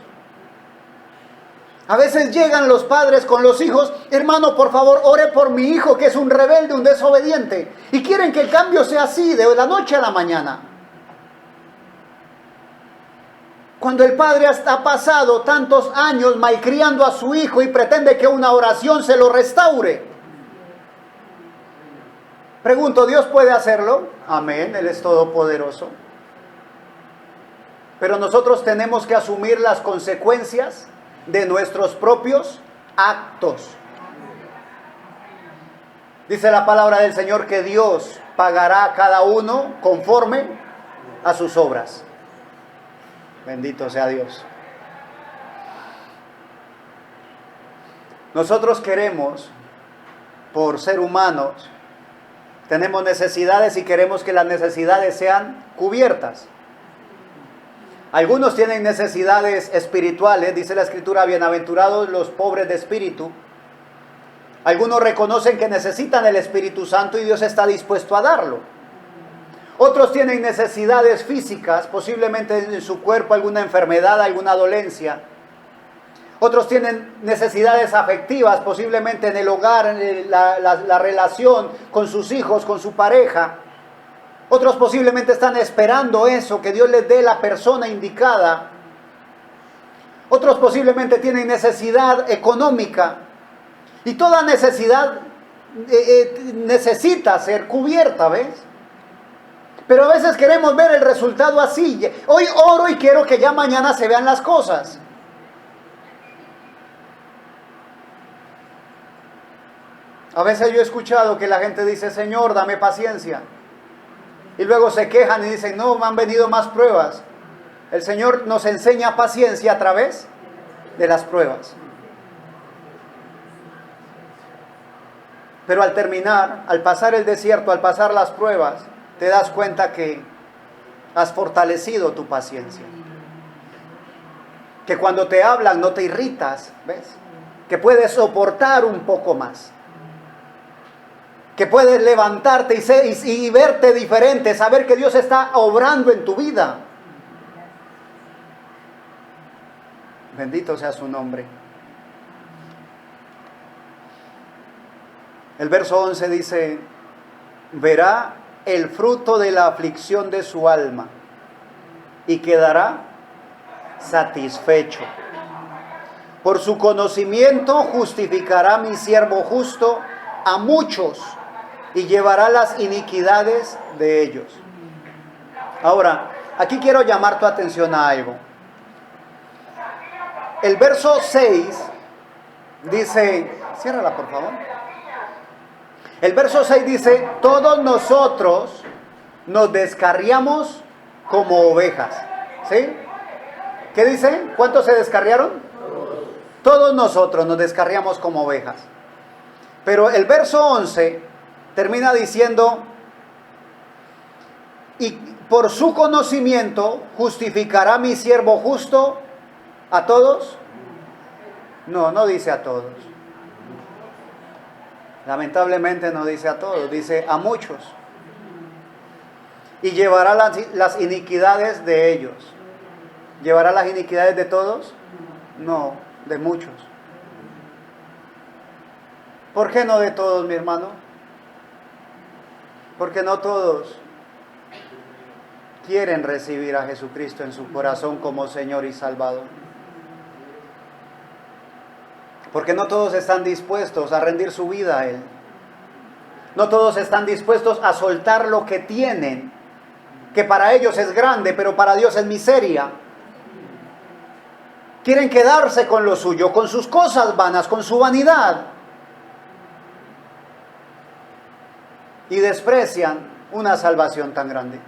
A veces llegan los padres con los hijos: hermano, por favor, ore por mi hijo que es un rebelde, un desobediente. Y quieren que el cambio sea así, de la noche a la mañana. Cuando el padre ha pasado tantos años malcriando a su hijo y pretende que una oración se lo restaure. Pregunto, ¿Dios puede hacerlo? Amén, Él es todopoderoso. Pero nosotros tenemos que asumir las consecuencias de nuestros propios actos. Dice la palabra del Señor que Dios pagará a cada uno conforme a sus obras. Bendito sea Dios. Nosotros queremos, por ser humanos, tenemos necesidades y queremos que las necesidades sean cubiertas. Algunos tienen necesidades espirituales, dice la Escritura: bienaventurados los pobres de espíritu. Algunos reconocen que necesitan el Espíritu Santo y Dios está dispuesto a darlo. Otros tienen necesidades físicas, posiblemente en su cuerpo alguna enfermedad, alguna dolencia. Otros tienen necesidades afectivas, posiblemente en el hogar, en la relación con sus hijos, con su pareja. Otros posiblemente están esperando eso, que Dios les dé la persona indicada. Otros posiblemente tienen necesidad económica. Y toda necesidad necesita ser cubierta, ¿ves? Pero a veces queremos ver el resultado así. Hoy oro y quiero que ya mañana se vean las cosas. A veces yo he escuchado que la gente dice: Señor, dame paciencia. Y luego se quejan y dicen: no, me han venido más pruebas. El Señor nos enseña paciencia a través de las pruebas. Pero al terminar, al pasar el desierto, al pasar las pruebas, te das cuenta que has fortalecido tu paciencia. Que cuando te hablan no te irritas, ¿ves? Que puedes soportar un poco más. Que puedes levantarte y verte diferente, saber que Dios está obrando en tu vida. Bendito sea su nombre. El verso 11 dice, verá el fruto de la aflicción de su alma y quedará satisfecho. Por su conocimiento justificará mi siervo justo a muchos y llevará las iniquidades de ellos. Ahora, aquí quiero llamar tu atención a algo. El verso 6 dice, ciérrala por favor. El verso 6 dice, todos nosotros nos descarriamos como ovejas. ¿Sí? ¿Qué dice? ¿Cuántos se descarriaron? Todos nosotros nos descarriamos como ovejas. Pero el verso 11 termina diciendo, y por su conocimiento justificará mi siervo justo a todos. No, no dice a todos. Lamentablemente no dice a todos, dice a muchos. Y llevará las iniquidades de ellos. ¿Llevará las iniquidades de todos? No, de muchos. ¿Por qué no de todos, mi hermano? Porque no todos quieren recibir a Jesucristo en su corazón como Señor y Salvador. Porque no todos están dispuestos a rendir su vida a Él. No todos están dispuestos a soltar lo que tienen, que para ellos es grande, pero para Dios es miseria. Quieren quedarse con lo suyo, con sus cosas vanas, con su vanidad. Y desprecian una salvación tan grande.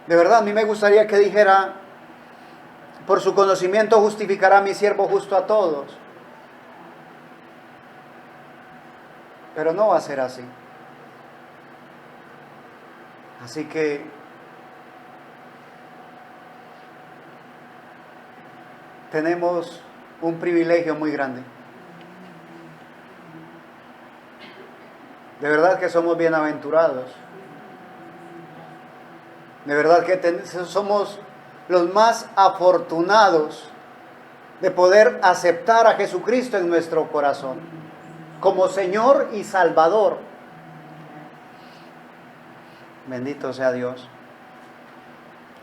De verdad, a mí me gustaría que dijera, por su conocimiento justificará mi siervo justo a todos. Pero no va a ser así. Así que tenemos un privilegio muy grande. De verdad que somos bienaventurados. De verdad que somos los más afortunados de poder aceptar a Jesucristo en nuestro corazón como Señor y Salvador. Bendito sea Dios.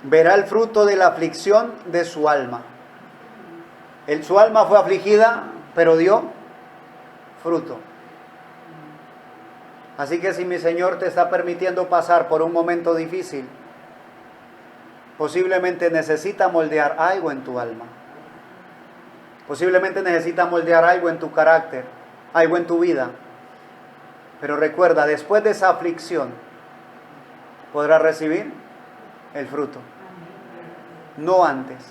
Verá el fruto de la aflicción de su alma. Su alma fue afligida, pero dio fruto. Así que si mi Señor te está permitiendo pasar por un momento difícil, posiblemente necesita moldear algo en tu alma. Posiblemente necesita moldear algo en tu carácter, algo en tu vida. Pero recuerda, después de esa aflicción, podrás recibir el fruto. No antes.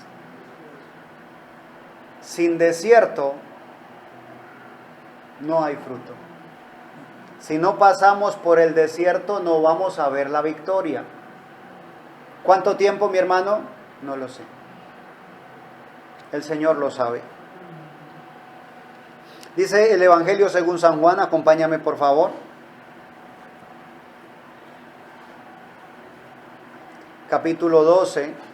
Sin desierto, no hay fruto. Si no pasamos por el desierto, no vamos a ver la victoria. ¿Cuánto tiempo, mi hermano? No lo sé. El Señor lo sabe. Dice el Evangelio según San Juan, acompáñame por favor. Capítulo 12.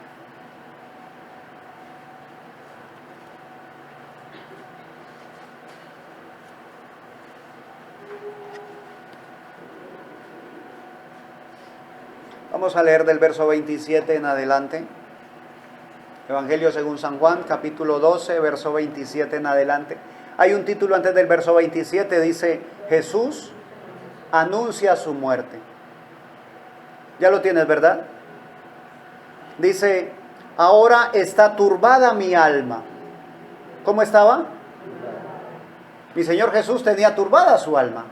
Vamos a leer del verso 27 en adelante. Evangelio según San Juan, capítulo 12, verso 27 en adelante. Hay un título antes del verso 27, dice, Jesús anuncia su muerte. Ya lo tienes, ¿verdad? Dice, ahora está turbada mi alma. ¿Cómo estaba? Mi Señor Jesús tenía turbada su alma.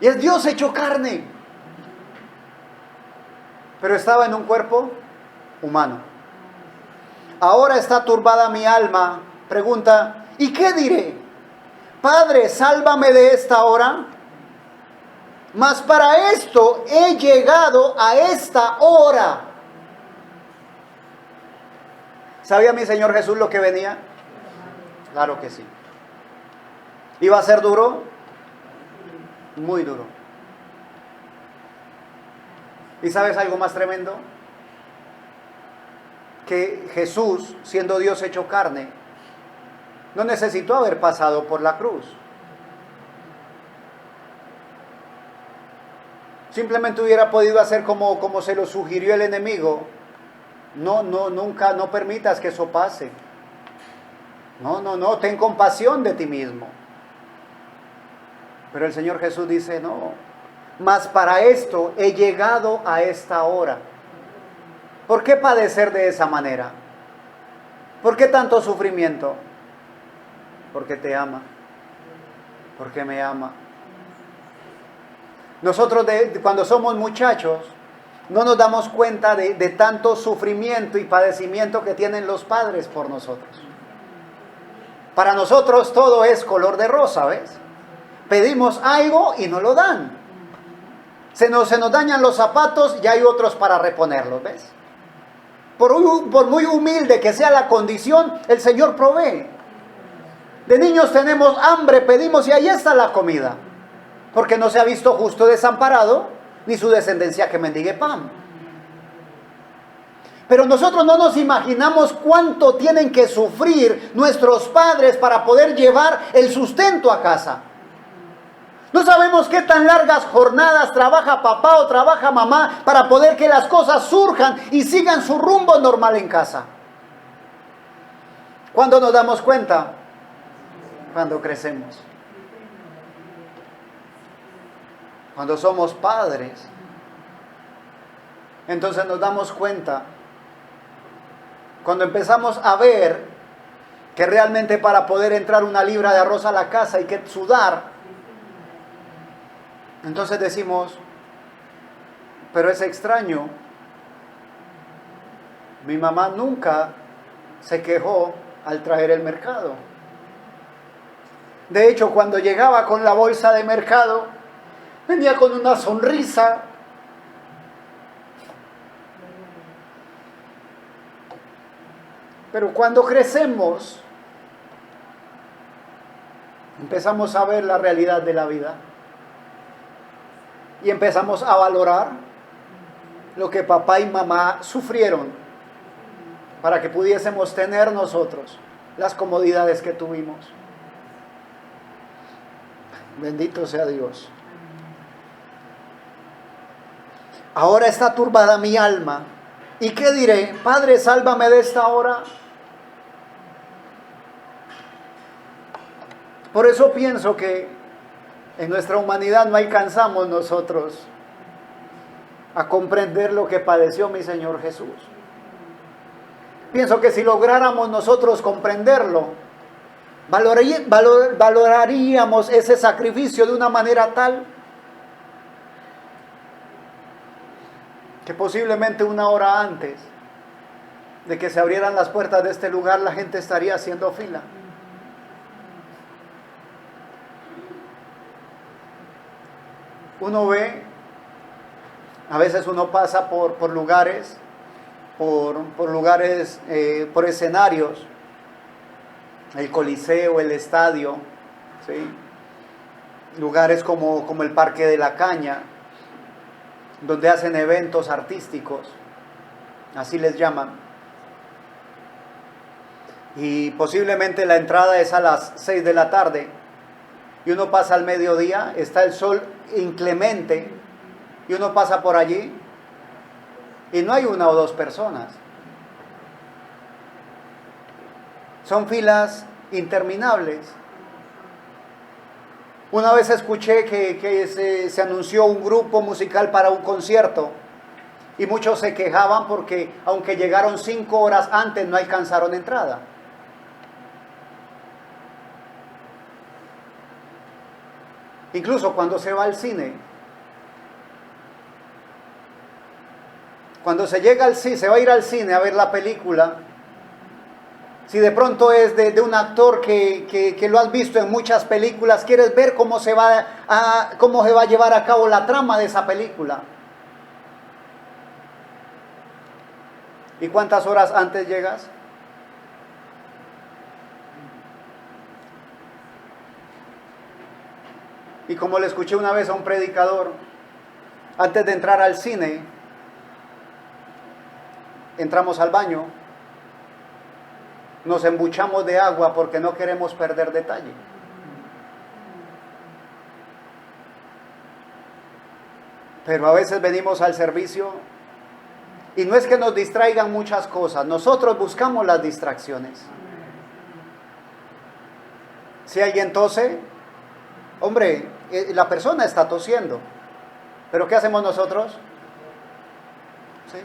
Y es Dios hecho carne. Pero estaba en un cuerpo humano. Ahora está turbada mi alma. Pregunta, ¿y qué diré? Padre, sálvame de esta hora, mas para esto he llegado a esta hora. ¿Sabía mi Señor Jesús lo que venía? Claro que sí. ¿Iba a ser duro? Muy duro. ¿Y sabes algo más tremendo? Que Jesús, siendo Dios hecho carne, no necesitó haber pasado por la cruz. Simplemente hubiera podido hacer como se lo sugirió el enemigo. Nunca, no permitas que eso pase. No, ten compasión de ti mismo. Pero el Señor Jesús dice, no, mas para esto he llegado a esta hora. ¿Por qué padecer de esa manera? ¿Por qué tanto sufrimiento? Porque te ama, porque me ama. Nosotros cuando somos muchachos no nos damos cuenta de tanto sufrimiento y padecimiento que tienen los padres por nosotros. Para nosotros todo es color de rosa, ¿ves? Pedimos algo y no lo dan. Se nos dañan los zapatos y hay otros para reponerlos, ¿ves? Por muy humilde que sea la condición, el Señor provee. De niños tenemos hambre, pedimos y ahí está la comida. Porque no se ha visto justo desamparado, ni su descendencia que mendigue pan. Pero nosotros no nos imaginamos cuánto tienen que sufrir nuestros padres para poder llevar el sustento a casa. No sabemos qué tan largas jornadas trabaja papá o trabaja mamá para poder que las cosas surjan y sigan su rumbo normal en casa. ¿Cuándo nos damos cuenta? Cuando crecemos. Cuando somos padres. Entonces nos damos cuenta. Cuando empezamos a ver que realmente para poder entrar una libra de arroz a la casa hay que sudar. Entonces decimos, pero es extraño. Mi mamá nunca se quejó al traer el mercado. De hecho, cuando llegaba con la bolsa de mercado, venía con una sonrisa. Pero cuando crecemos, empezamos a ver la realidad de la vida. Y empezamos a valorar lo que papá y mamá sufrieron para que pudiésemos tener nosotros las comodidades que tuvimos. Bendito sea Dios. Ahora está turbada mi alma. ¿Y qué diré? Padre, sálvame de esta hora. Por eso pienso que en nuestra humanidad no alcanzamos nosotros a comprender lo que padeció mi Señor Jesús. Pienso que si lográramos nosotros comprenderlo, valoraríamos ese sacrificio de una manera tal que posiblemente una hora antes de que se abrieran las puertas de este lugar, la gente estaría haciendo fila. Uno ve, a veces uno pasa por lugares, por escenarios, el Coliseo, el estadio, ¿sí? Lugares como el Parque de la Caña, donde hacen eventos artísticos, así les llaman. Y posiblemente la entrada es a las 6 de la tarde, y uno pasa al mediodía, está el sol inclemente, y uno pasa por allí, y no hay una o dos personas. Son filas interminables. Una vez escuché que se anunció un grupo musical para un concierto, y muchos se quejaban porque aunque llegaron 5 horas antes no alcanzaron entrada. Incluso cuando se va al cine, cuando se va a ir al cine a ver la película, Si de pronto es de un actor que lo has visto en muchas películas, quieres ver cómo se va a llevar a cabo la trama de esa película. ¿Y cuántas horas antes llegas? Y como le escuché una vez a un predicador, antes de entrar al cine, entramos al baño, nos embuchamos de agua porque no queremos perder detalle. Pero a veces venimos al servicio y no es que nos distraigan muchas cosas, nosotros buscamos las distracciones. Si alguien tose, hombre, la persona está tosiendo, pero ¿qué hacemos nosotros? ¿Sí?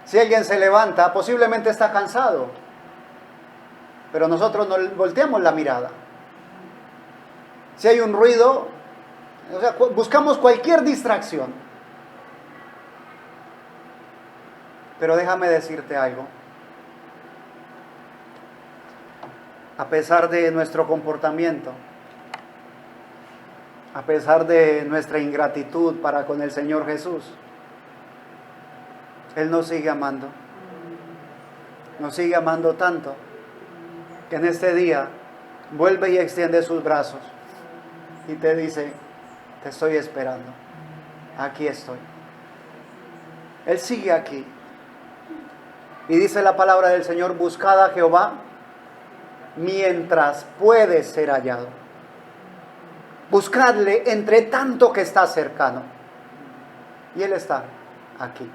Si alguien se levanta, posiblemente está cansado, pero nosotros no volteamos la mirada. Si hay un ruido, o sea, buscamos cualquier distracción. Pero déjame decirte algo. A pesar de nuestro comportamiento, a pesar de nuestra ingratitud para con el Señor Jesús, Él nos sigue amando. Nos sigue amando tanto que en este día vuelve y extiende sus brazos y te dice: te estoy esperando, aquí estoy. Él sigue aquí. Y dice la palabra del Señor: buscad a Jehová mientras puede ser hallado. Buscadle entre tanto que está cercano. Y Él está aquí.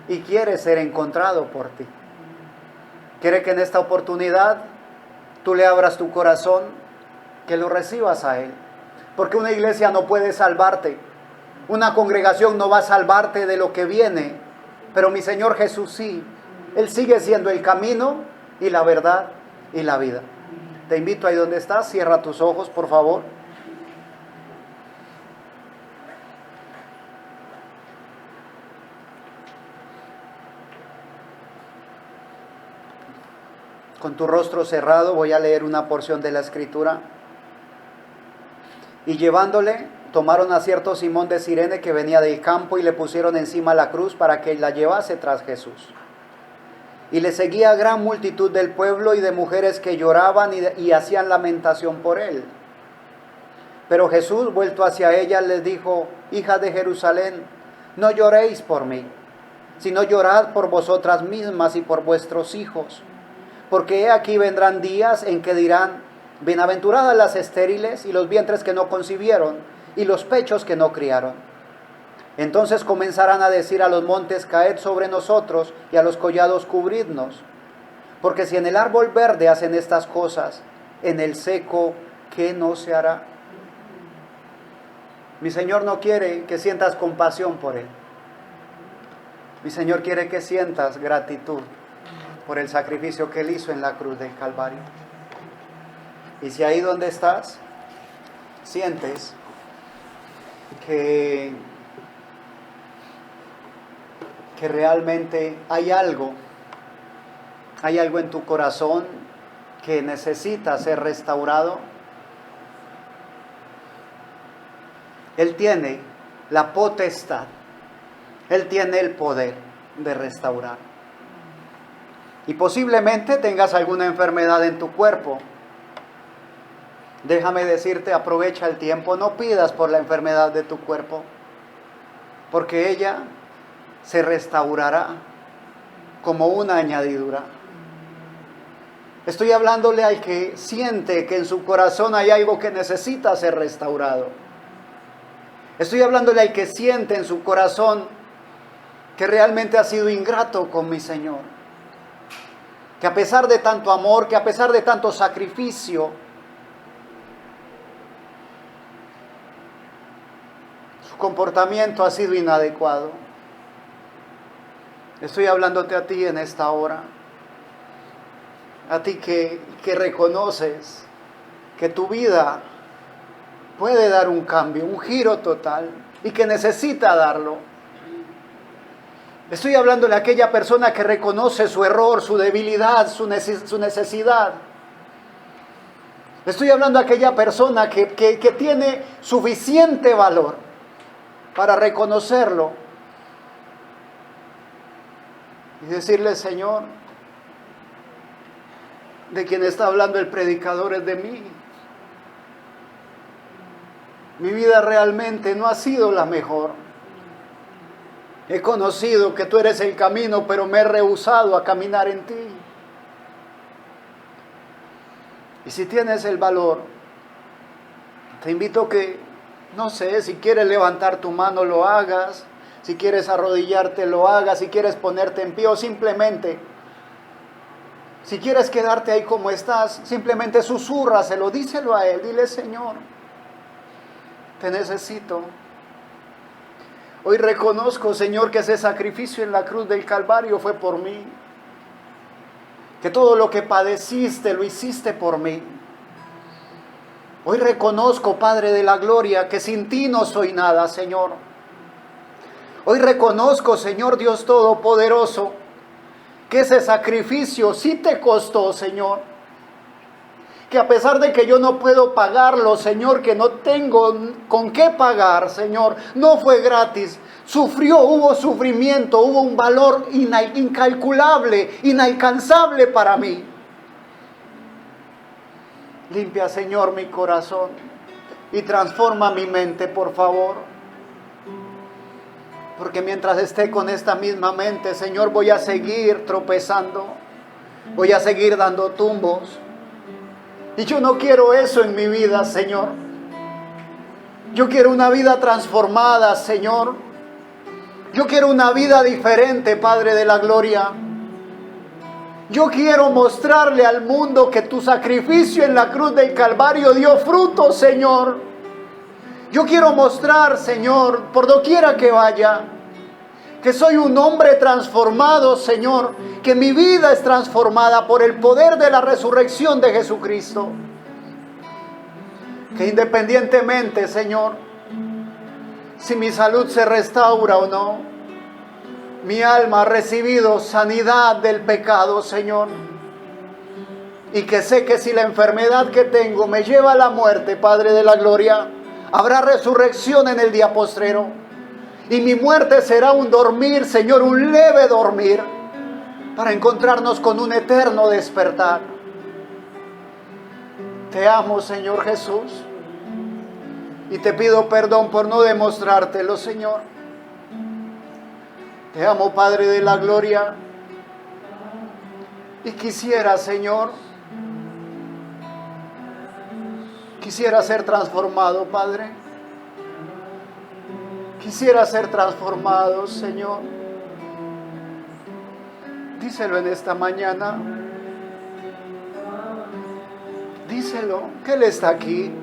Y quiere ser encontrado por ti. Quiere que en esta oportunidad tú le abras tu corazón, que lo recibas a Él. Porque una iglesia no puede salvarte. Una congregación no va a salvarte de lo que viene. Pero mi Señor Jesús sí. Él sigue siendo el camino y la verdad y la vida. Te invito ahí donde estás, cierra tus ojos, por favor. Con tu rostro cerrado voy a leer una porción de la Escritura. Y llevándole, tomaron a cierto Simón de Cirene que venía del campo y le pusieron encima la cruz para que la llevase tras Jesús. Y le seguía gran multitud del pueblo y de mujeres que lloraban y hacían lamentación por él. Pero Jesús, vuelto hacia ellas, les dijo: hijas de Jerusalén, no lloréis por mí, sino llorad por vosotras mismas y por vuestros hijos. Porque he aquí vendrán días en que dirán: bienaventuradas las estériles y los vientres que no concibieron y los pechos que no criaron. Entonces comenzarán a decir a los montes: caed sobre nosotros, y a los collados cubridnos. Porque si en el árbol verde hacen estas cosas, en el seco, ¿qué no se hará? Mi Señor no quiere que sientas compasión por Él. Mi Señor quiere que sientas gratitud por el sacrificio que Él hizo en la cruz del Calvario. Y si ahí donde estás sientes que realmente hay algo en tu corazón que necesita ser restaurado, Él tiene la potestad, Él tiene el poder de restaurar. Y posiblemente tengas alguna enfermedad en tu cuerpo. Déjame decirte, aprovecha el tiempo, no pidas por la enfermedad de tu cuerpo, porque ella se restaurará como una añadidura. Estoy hablándole al que siente que en su corazón hay algo que necesita ser restaurado. Estoy hablándole al que siente en su corazón que realmente ha sido ingrato con mi Señor. Que a pesar de tanto amor, que a pesar de tanto sacrificio, su comportamiento ha sido inadecuado. Estoy hablándote a ti en esta hora, a ti que reconoces que tu vida puede dar un cambio, un giro total, y que necesita darlo. Estoy hablando de aquella persona que reconoce su error, su debilidad, su necesidad. Estoy hablando de aquella persona que tiene suficiente valor para reconocerlo y decirle: Señor, de quien está hablando el predicador es de mí. Mi vida realmente no ha sido la mejor. He conocido que tú eres el camino, pero me he rehusado a caminar en ti. Y si tienes el valor, te invito que, no sé, si quieres levantar tu mano, lo hagas. Si quieres arrodillarte, lo hagas. Si quieres ponerte en pie o simplemente, si quieres quedarte ahí como estás, simplemente susúrraselo, díselo a Él. Dile: Señor, te necesito. Hoy reconozco, Señor, que ese sacrificio en la cruz del Calvario fue por mí. Que todo lo que padeciste lo hiciste por mí. Hoy reconozco, Padre de la gloria, que sin ti no soy nada, Señor. Hoy reconozco, Señor Dios Todopoderoso, que ese sacrificio sí te costó, Señor. Que a pesar de que yo no puedo pagarlo, Señor, que no tengo con qué pagar, Señor, no fue gratis. Sufrió, hubo sufrimiento, hubo un valor incalculable, inalcanzable para mí. Limpia, Señor, mi corazón y transforma mi mente, por favor. Porque mientras esté con esta misma mente, Señor, voy a seguir tropezando, voy a seguir dando tumbos. Y yo no quiero eso en mi vida, Señor. Yo quiero una vida transformada, Señor. Yo quiero una vida diferente, Padre de la gloria. Yo quiero mostrarle al mundo que tu sacrificio en la cruz del Calvario dio fruto, Señor. Yo quiero mostrar, Señor, por doquiera que vaya, que soy un hombre transformado, Señor, que mi vida es transformada por el poder de la resurrección de Jesucristo. Que independientemente, Señor, si mi salud se restaura o no, mi alma ha recibido sanidad del pecado, Señor. Y que sé que si la enfermedad que tengo me lleva a la muerte, Padre de la gloria, habrá resurrección en el día postrero. Y mi muerte será un dormir, Señor, un leve dormir, para encontrarnos con un eterno despertar. Te amo, Señor Jesús, y te pido perdón por no demostrártelo, Señor. Te amo, Padre de la gloria, y quisiera, Señor, ser transformado, Padre. Quisiera ser transformado, Señor. Díselo en esta mañana. Díselo, que Él está aquí.